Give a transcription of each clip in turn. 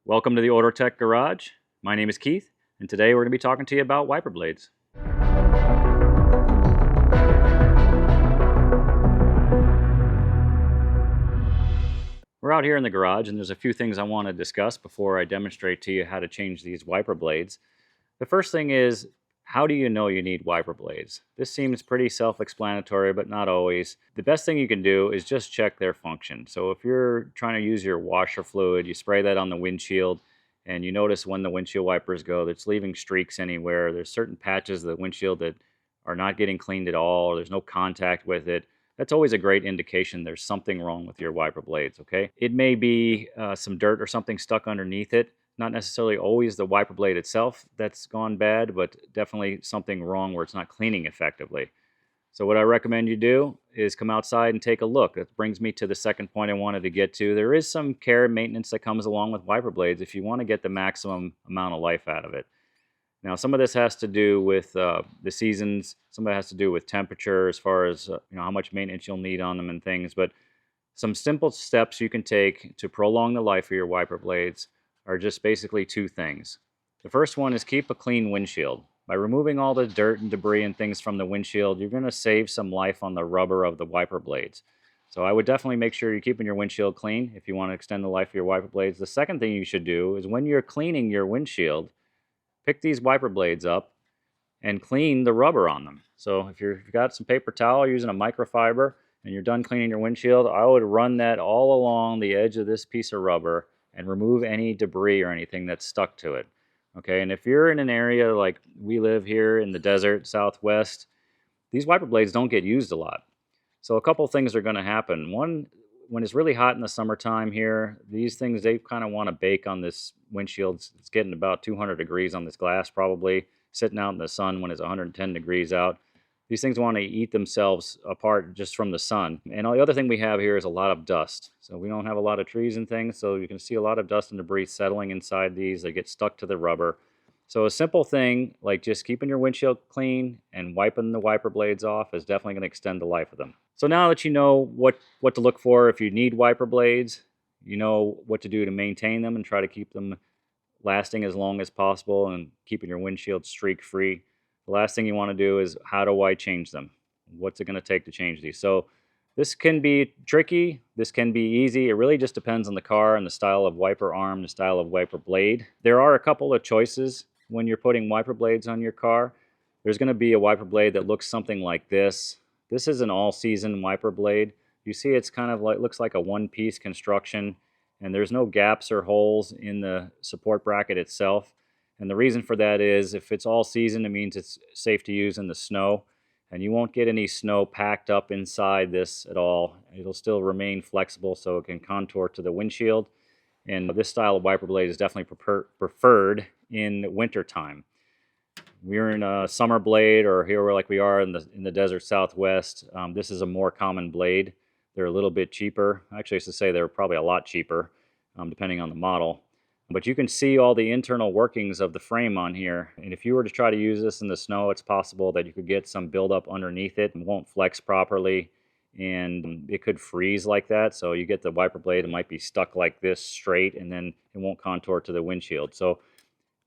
Welcome to the Ortotech Garage. My name is Keith, and today we're going to be talking to you about wiper blades. We're out here in the garage, and there's a few things I want to discuss before I demonstrate to you how to change these wiper blades. The first thing is, how do you know you need wiper blades? This seems pretty self-explanatory, but not always. The best thing you can do is just check their function. So if you're trying to use your washer fluid, you spray that on the windshield, and you notice when the windshield wipers go, it's leaving streaks anywhere. There's certain patches of the windshield that are not getting cleaned at all, or there's no contact with it. That's always a great indication there's something wrong with your wiper blades, okay? It may be some dirt or something stuck underneath it. Not necessarily always the wiper blade itself that's gone bad, but definitely something wrong where it's not cleaning effectively. So what I recommend you do is come outside and take a look. That brings me to the second point I wanted to get to. There is some care and maintenance that comes along with wiper blades if you want to get the maximum amount of life out of it. Now, some of this has to do with the seasons. Some of it has to do with temperature as far as how much maintenance you'll need on them and things. But some simple steps you can take to prolong the life of your wiper blades are just basically two things. The first one is keep a clean windshield. By removing all the dirt and debris and things from the windshield, you're going to save some life on the rubber of the wiper blades. So I would definitely make sure you're keeping your windshield clean if you want to extend the life of your wiper blades. The second thing you should do is when you're cleaning your windshield, pick these wiper blades up and clean the rubber on them. So if you've got some paper towel using a microfiber and you're done cleaning your windshield, I would run that all along the edge of this piece of rubber and remove any debris or anything that's stuck to it. Okay, and if you're in an area like we live here in the desert, Southwest, these wiper blades don't get used a lot. So a couple things are going to happen. One, when it's really hot in the summertime here, these things, they kind of want to bake on this windshield. It's getting about 200 degrees on this glass probably, sitting out in the sun when it's 110 degrees out. These things want to eat themselves apart just from the sun. And the other thing we have here is a lot of dust. So we don't have a lot of trees and things, so you can see a lot of dust and debris settling inside these. They get stuck to the rubber. So a simple thing like just keeping your windshield clean and wiping the wiper blades off is definitely going to extend the life of them. So now that you know what to look for if you need wiper blades, you know what to do to maintain them and try to keep them lasting as long as possible and keeping your windshield streak free. The last thing you want to do is, how do I change them? What's it going to take to change these? So this can be tricky. This can be easy. It really just depends on the car and the style of wiper arm, the style of wiper blade. There are a couple of choices when you're putting wiper blades on your car. There's going to be a wiper blade that looks something like this. This is an all-season wiper blade. You see it's kind of like, looks like a one-piece construction, and there's no gaps or holes in the support bracket itself. And the reason for that is if it's all season, it means it's safe to use in the snow, and you won't get any snow packed up inside this at all. It'll still remain flexible so it can contour to the windshield. And this style of wiper blade is definitely preferred in winter time. We're in a summer blade, or here like we are in the desert Southwest. This is a more common blade. They're a little bit cheaper. Actually, I should say they're probably a lot cheaper, depending on the model. But you can see all the internal workings of the frame on here. And if you were to try to use this in the snow, it's possible that you could get some buildup underneath it and won't flex properly. And it could freeze like that. So you get the wiper blade, it might be stuck like this straight, and then it won't contour to the windshield. So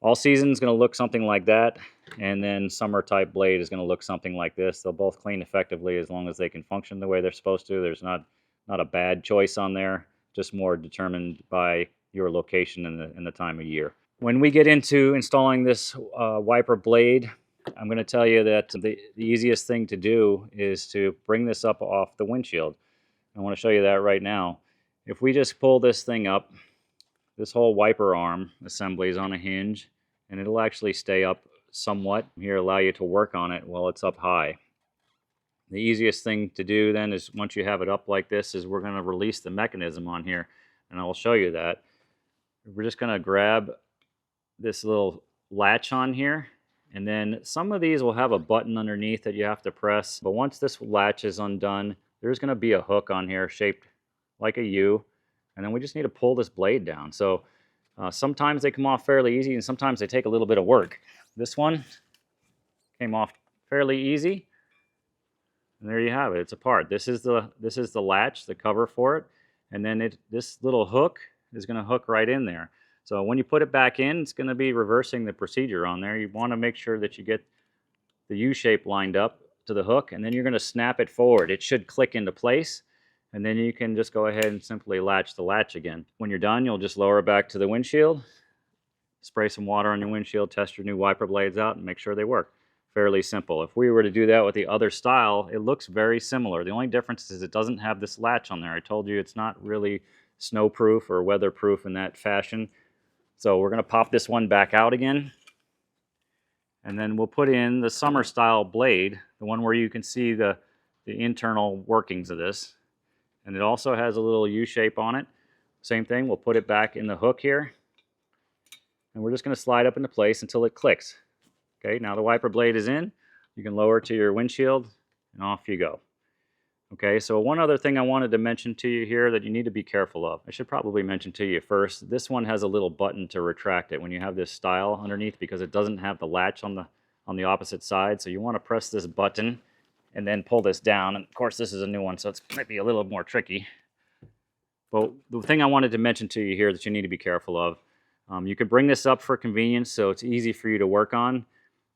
all season is going to look something like that. And then summer type blade is going to look something like this. They'll both clean effectively as long as they can function the way they're supposed to. There's not a bad choice on there, just more determined by your location and the time of year. When we get into installing this wiper blade, I'm going to tell you that the easiest thing to do is to bring this up off the windshield. I want to show you that right now. If we just pull this thing up, this whole wiper arm assembly is on a hinge, and it'll actually stay up somewhat. Here, allow you to work on it while it's up high. The easiest thing to do then is, once you have it up like this, is we're going to release the mechanism on here, and I'll show you that. We're just going to grab this little latch on here, and then some of these will have a button underneath that you have to press. But once this latch is undone, there's going to be a hook on here shaped like a U, and then we just need to pull this blade down. So sometimes they come off fairly easy, and sometimes they take a little bit of work. This one came off fairly easy, and there you have it. It's apart. This is the latch, the cover for it, and then this little hook is going to hook right in there. So when you put it back in, it's going to be reversing the procedure on there. You want to make sure that you get the U shape lined up to the hook, and then you're going to snap it forward. It should click into place, and then you can just go ahead and simply latch the latch again. When you're done, you'll just lower it back to the windshield, spray some water on your windshield, test your new wiper blades out, and make sure they work. Fairly simple. If we were to do that with the other style, it looks very similar. The only difference is it doesn't have this latch on there. I told you it's not really snowproof or weatherproof in that fashion. So we're going to pop this one back out again. And then we'll put in the summer style blade, the one where you can see the internal workings of this. And it also has a little U shape on it. Same thing, we'll put it back in the hook here. And we're just going to slide up into place until it clicks. Okay, now the wiper blade is in. You can lower it to your windshield, and off you go. Okay, so one other thing I wanted to mention to you here that you need to be careful of. I should probably mention to you first, this one has a little button to retract it when you have this style underneath, because it doesn't have the latch on the opposite side. So you want to press this button and then pull this down. And of course, this is a new one, so it might be a little more tricky. But the thing I wanted to mention to you here that you need to be careful of, you can bring this up for convenience so it's easy for you to work on.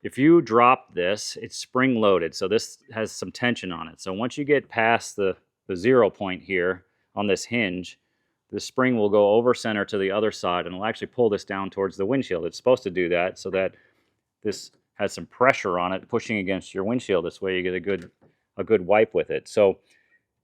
If you drop this, it's spring loaded, so this has some tension on it. So once you get past the 0 point here on this hinge, the spring will go over center to the other side and it'll actually pull this down towards the windshield. It's supposed to do that so that this has some pressure on it pushing against your windshield. This way you get a good wipe with it. So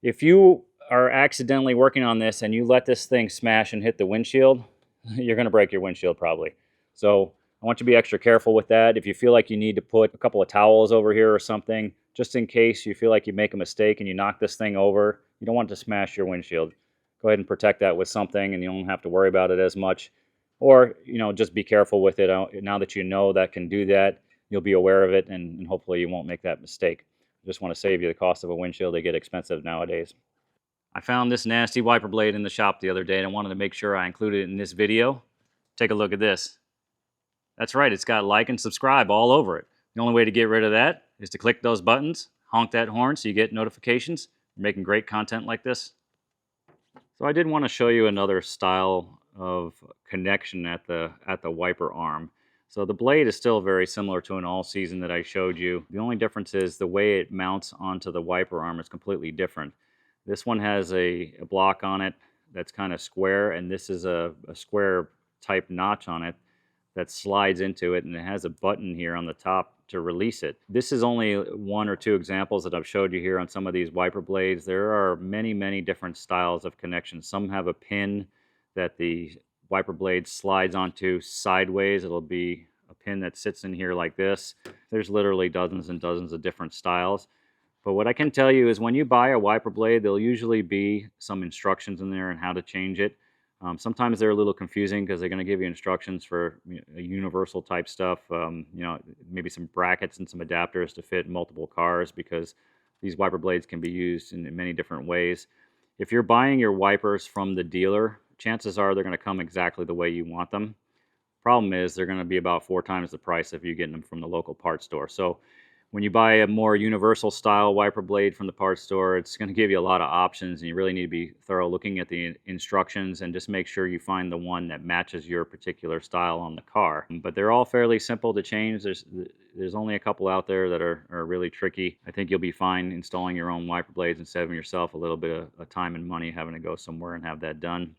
if you are accidentally working on this and you let this thing smash and hit the windshield, you're going to break your windshield probably. So I want you to be extra careful with that. If you feel like you need to put a couple of towels over here or something, just in case you feel like you make a mistake and you knock this thing over, you don't want it to smash your windshield. Go ahead and protect that with something and you don't have to worry about it as much. Or, just be careful with it. Now that you know that can do that, you'll be aware of it and hopefully you won't make that mistake. I just want to save you the cost of a windshield. They get expensive nowadays. I found this nasty wiper blade in the shop the other day and I wanted to make sure I included it in this video. Take a look at this. That's right, it's got like and subscribe all over it. The only way to get rid of that is to click those buttons, honk that horn so you get notifications. We're making great content like this. So I did want to show you another style of connection at the wiper arm. So the blade is still very similar to an all-season that I showed you. The only difference is the way it mounts onto the wiper arm is completely different. This one has a block on it that's kind of square, and this is a square type notch on it that slides into it, and it has a button here on the top to release it. This is only one or two examples that I've showed you here on some of these wiper blades. There are many, many different styles of connections. Some have a pin that the wiper blade slides onto sideways. It'll be a pin that sits in here like this. There's literally dozens and dozens of different styles. But what I can tell you is when you buy a wiper blade, there'll usually be some instructions in there on how to change it. Sometimes they're a little confusing because they're going to give you instructions for universal type stuff, maybe some brackets and some adapters to fit multiple cars, because these wiper blades can be used in many different ways. If you're buying your wipers from the dealer, chances are they're going to come exactly the way you want them. Problem is they're going to be about 4 times the price if you're getting them from the local parts store. So when you buy a more universal style wiper blade from the parts store, it's going to give you a lot of options, and you really need to be thorough looking at the instructions and just make sure you find the one that matches your particular style on the car. But they're all fairly simple to change. There's only a couple out there that are really tricky. I think you'll be fine installing your own wiper blades and saving yourself a little bit of time and money having to go somewhere and have that done.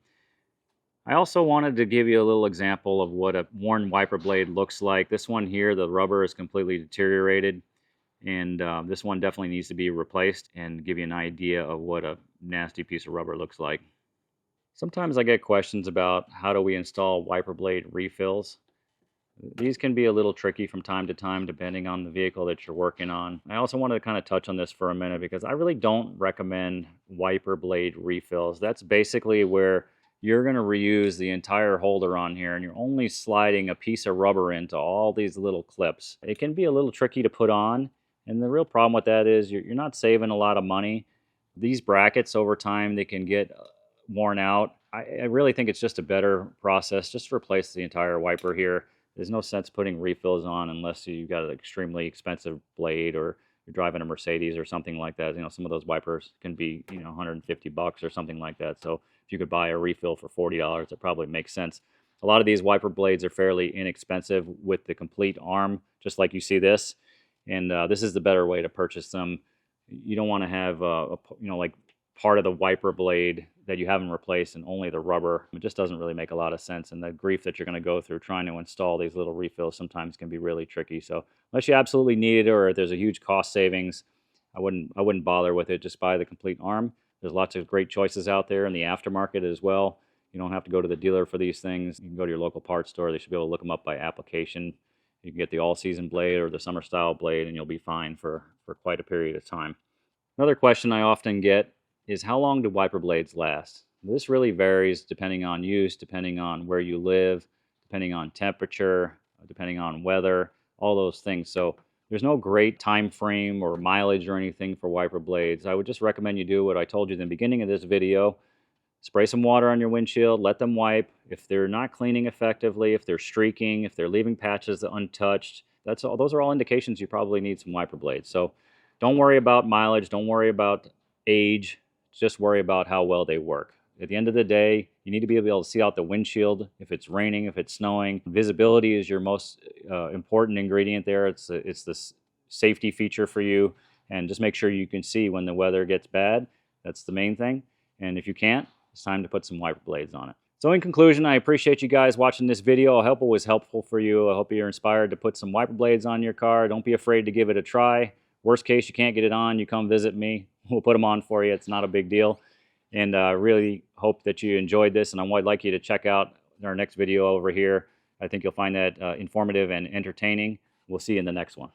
I also wanted to give you a little example of what a worn wiper blade looks like. This one here, the rubber is completely deteriorated. And this one definitely needs to be replaced, and give you an idea of what a nasty piece of rubber looks like. Sometimes I get questions about how do we install wiper blade refills. These can be a little tricky from time to time depending on the vehicle that you're working on. I also wanted to kind of touch on this for a minute because I really don't recommend wiper blade refills. That's basically where you're going to reuse the entire holder on here and you're only sliding a piece of rubber into all these little clips. It can be a little tricky to put on. And the real problem with that is you're not saving a lot of money. These brackets over time, they can get worn out. I really think it's just a better process just to replace the entire wiper here. There's no sense putting refills on unless you've got an extremely expensive blade or you're driving a Mercedes or something like that. Some of those wipers can be, $150 or something like that. So if you could buy a refill for $40, it probably makes sense. A lot of these wiper blades are fairly inexpensive with the complete arm, just like you see this. And this is the better way to purchase them. You don't want to have, like part of the wiper blade that you haven't replaced and only the rubber. It just doesn't really make a lot of sense. And the grief that you're going to go through trying to install these little refills sometimes can be really tricky. So unless you absolutely need it or there's a huge cost savings, I wouldn't bother with it. Just buy the complete arm. There's lots of great choices out there in the aftermarket as well. You don't have to go to the dealer for these things. You can go to your local parts store. They should be able to look them up by application. You can get the all-season blade or the summer style blade, and you'll be fine for quite a period of time. Another question I often get is, how long do wiper blades last? This really varies depending on use, depending on where you live, depending on temperature, depending on weather, all those things. So there's no great time frame or mileage or anything for wiper blades. I would just recommend you do what I told you in the beginning of this video. Spray some water on your windshield, let them wipe. If they're not cleaning effectively, if they're streaking, if they're leaving patches untouched, those are all indications you probably need some wiper blades. So don't worry about mileage, don't worry about age, just worry about how well they work. At the end of the day, you need to be able to see out the windshield if it's raining, if it's snowing. Visibility is your most important ingredient there. It's the safety feature for you. And just make sure you can see when the weather gets bad. That's the main thing. And if you can't, it's time to put some wiper blades on it. So in conclusion, I appreciate you guys watching this video. I hope it was helpful for you. I hope you're inspired to put some wiper blades on your car. Don't be afraid to give it a try. Worst case, you can't get it on, you come visit me. We'll put them on for you. It's not a big deal. And I really hope that you enjoyed this, and I would like you to check out our next video over here. I think you'll find that informative and entertaining. We'll see you in the next one.